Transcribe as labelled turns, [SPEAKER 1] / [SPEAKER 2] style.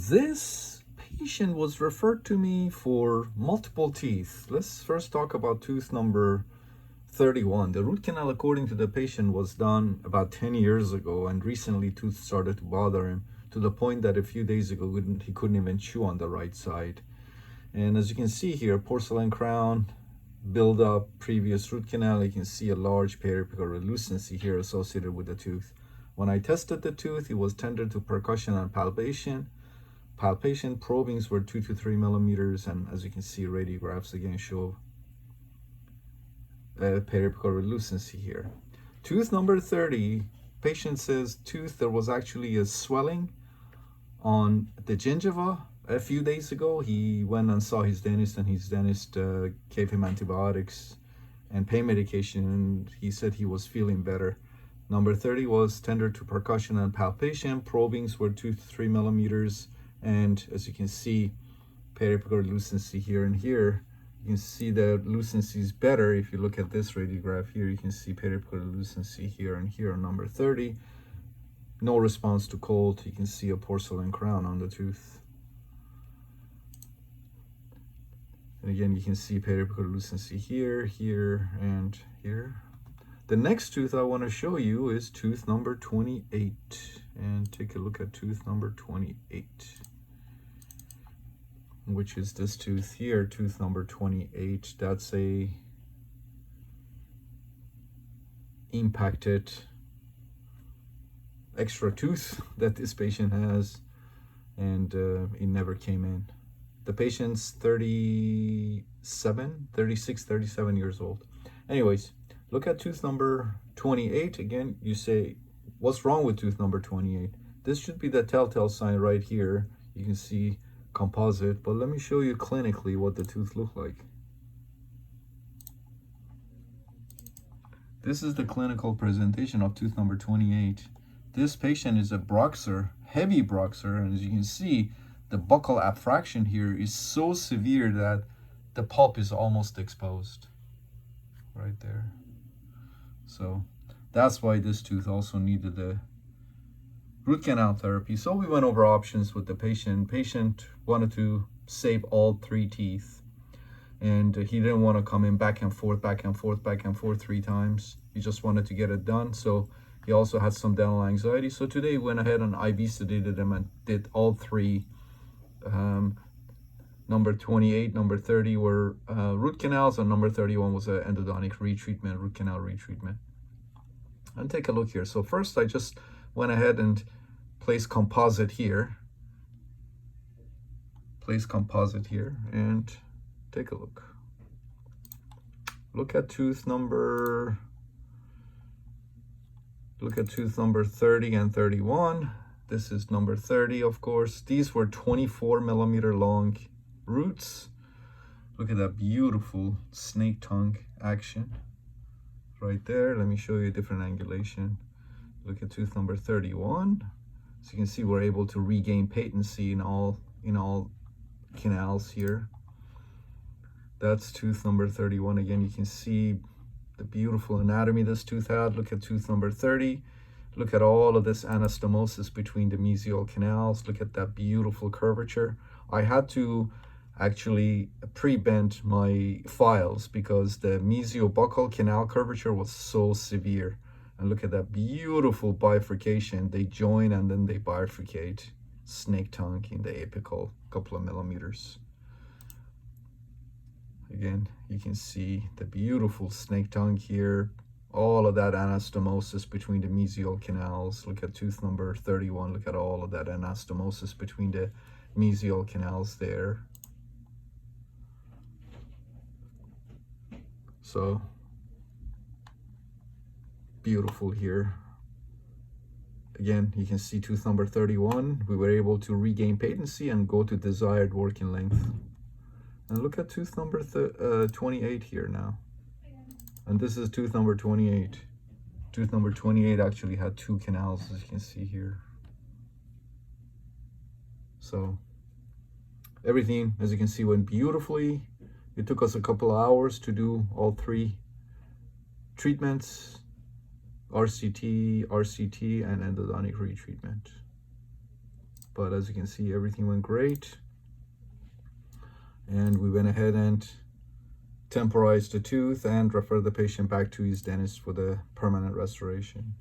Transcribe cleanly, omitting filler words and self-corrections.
[SPEAKER 1] This patient was referred to me for multiple teeth. Let's first talk about tooth number 31. The root canal, according to the patient, was done about 10 years ago, and recently tooth started to bother him to the point that a few days ago he couldn't even chew on the right side. And as you can see here, porcelain crown, build up, previous root canal. You can see a large periapical relucency here associated with the tooth. When I tested the tooth, it was tender to percussion and palpation. Palpation probings were 2 to 3 millimeters, and as you can see, radiographs again show periapical relucency here. Tooth number 30, patient says there was actually a swelling on the gingiva. A few days ago, he went and saw his dentist, and his dentist gave him antibiotics and pain medication, and he said he was feeling better. Number 30 was tender to percussion and palpation. Probings were 2 to 3 millimeters. And as you can see, periapical lucency here and here. You can see the lucency is better. If you look at this radiograph here, you can see periapical lucency here and here on number 30. No response to cold. You can see a porcelain crown on the tooth. And again, you can see periapical lucency here, here, and here. The next tooth I want to show you is tooth number 28. And take a look at tooth number 28, which is this tooth here, tooth number 28. That's a impacted extra tooth that this patient has, and it never came in. The patient's 36, 37 years old. Anyways, look at tooth number 28. Again, you say, what's wrong with tooth number 28? This should be the telltale sign right here. You can see composite, but let me show you clinically what the tooth looked like. This is the clinical presentation of tooth number 28. This patient is a Broxer, heavy Broxer, and as you can see, the buccal abfraction here is so severe that the pulp is almost exposed right there. So that's why this tooth also needed the root canal therapy. So we went over options with the patient. Patient wanted to save all 3 teeth, and he didn't want to come in back and forth, back and forth, back and forth 3 times. He just wanted to get it done. So he also had some dental anxiety. So today we went ahead and IV sedated him and did all 3. Number 28, number 30 were root canals, and number 31 was an endodontic retreatment, root canal retreatment. And take a look here. So first I just went ahead and placed composite here. Place composite here and take a look. Look at tooth number 30 and 31. This is number 30, of course. These were 24 millimeter long roots. Look at that beautiful snake tongue action right there. Let me show you a different angulation. Look at tooth number 31. So you can see we're able to regain patency in all canals here. That's tooth number 31. Again, you can see the beautiful anatomy this tooth had. Look at tooth number 30. Look at all of this anastomosis between the mesial canals. Look at that beautiful curvature. I had to actually pre-bend my files because the mesiobuccal canal curvature was so severe. And look at that beautiful bifurcation. They join and then they bifurcate. Snake tongue in the apical, couple of millimeters. Again, you can see the beautiful snake tongue here. All of that anastomosis between the mesial canals. Look at tooth number 31. Look at all of that anastomosis between the mesial canals there. So beautiful here. Again, you can see tooth number 31. We were able to regain patency and go to desired working length. And look at tooth number 28 here now. And this is tooth number 28. Tooth number 28 actually had 2 canals, as you can see here. So everything, as you can see, went beautifully. It took us a couple of hours to do all 3 treatments: RCT, and endodontic retreatment. but as you can see, everything went great. And we went ahead and temporized the tooth and referred the patient back to his dentist for the permanent restoration.